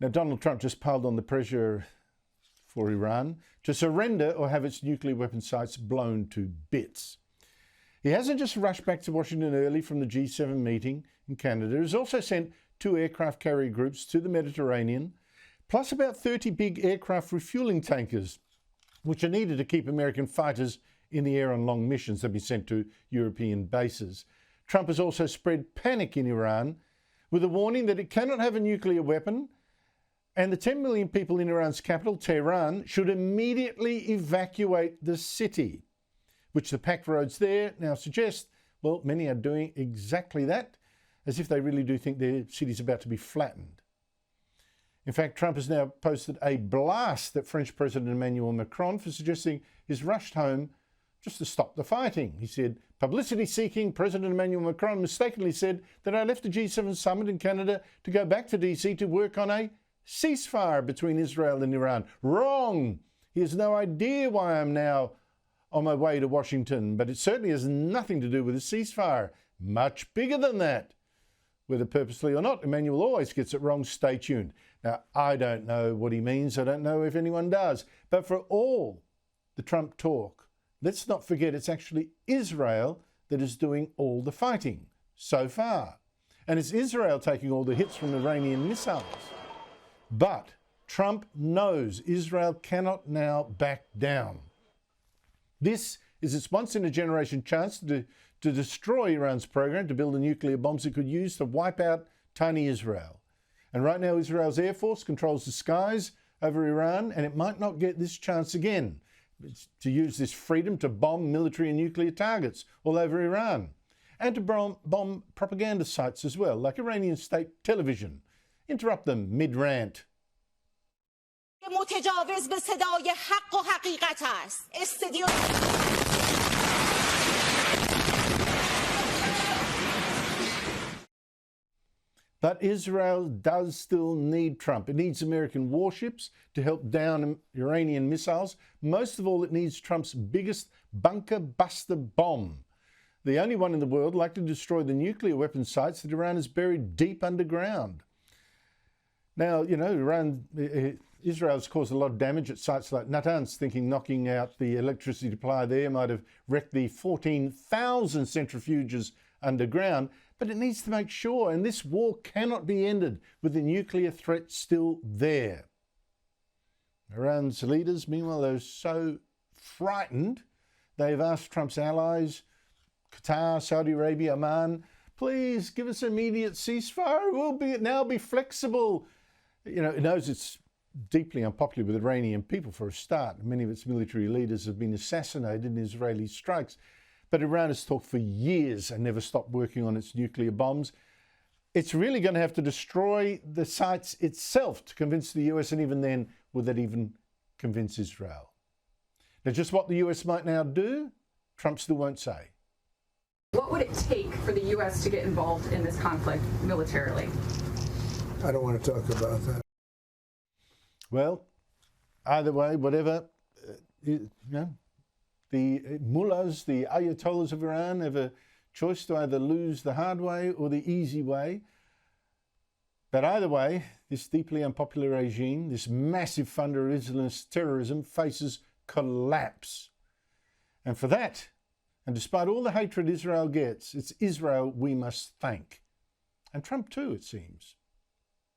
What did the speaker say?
Now, Donald Trump just piled on the pressure for Iran to surrender or have its nuclear weapon sites blown to bits. He hasn't just rushed back to Washington early from the G7 meeting in Canada. He's also sent 2 aircraft carrier groups to the Mediterranean, plus about 30 big aircraft refueling tankers, which are needed to keep American fighters in the air on long missions that be sent to European bases. Trump has also spread panic in Iran with a warning that it cannot have a nuclear weapon, and the 10 million people in Iran's capital, Tehran, should immediately evacuate the city, which the packed roads there now suggest, well, many are doing exactly that, as if they really do think their city's about to be flattened. In fact, Trump has now posted a blast at French President Emmanuel Macron for suggesting he's rushed home just to stop the fighting. He said, publicity-seeking President Emmanuel Macron mistakenly said that I left the G7 summit in Canada to go back to DC to work on a ceasefire between Israel and Iran. Wrong! He has no idea why I'm now on my way to Washington, but it certainly has nothing to do with a ceasefire. Much bigger than that. Whether purposely or not, Emmanuel always gets it wrong. Stay tuned. Now, I don't know what he means. I don't know if anyone does. But for all the Trump talk, let's not forget it's actually Israel that is doing all the fighting so far. And it's Israel taking all the hits from Iranian missiles. But Trump knows Israel cannot now back down. This is its once-in-a-generation chance to destroy Iran's program to build the nuclear bombs it could use to wipe out tiny Israel. And right now, Israel's Air Force controls the skies over Iran, and it might not get this chance again to use this freedom to bomb military and nuclear targets all over Iran, and to bomb propaganda sites as well, like Iranian state television. Interrupt them mid-rant. متجاوز به صدای حق و حقیقت است. But Israel does still need Trump. It needs American warships to help down Iranian missiles. Most of all, it needs Trump's biggest bunker buster bomb, the only one in the world likely to destroy the nuclear weapon sites that Iran has buried deep underground. Now, you know, Israel's caused a lot of damage at sites like Natanz, thinking knocking out the electricity supply there might have wrecked the 14,000 centrifuges underground. But it needs to make sure, and this war cannot be ended with the nuclear threat still there. Iran's leaders, meanwhile, they're so frightened, they've asked Trump's allies, Qatar, Saudi Arabia, Oman, please give us immediate ceasefire. We'll now be flexible. You know, it knows it's deeply unpopular with Iranian people for a start. Many of its military leaders have been assassinated in Israeli strikes. But Iran has talked for years and never stopped working on its nuclear bombs. It's really going to have to destroy the sites itself to convince the US, and even then, would that even convince Israel? Now, just what the US might now do, Trump still won't say. What would it take for the US to get involved in this conflict militarily? I don't want to talk about that. Well, either way, whatever, you know, the mullahs, the ayatollahs of Iran have a choice to either lose the hard way or the easy way. But either way, this deeply unpopular regime, this massive funder of Islamist terrorism, faces collapse. And for that, and despite all the hatred Israel gets, it's Israel we must thank. And Trump too, it seems.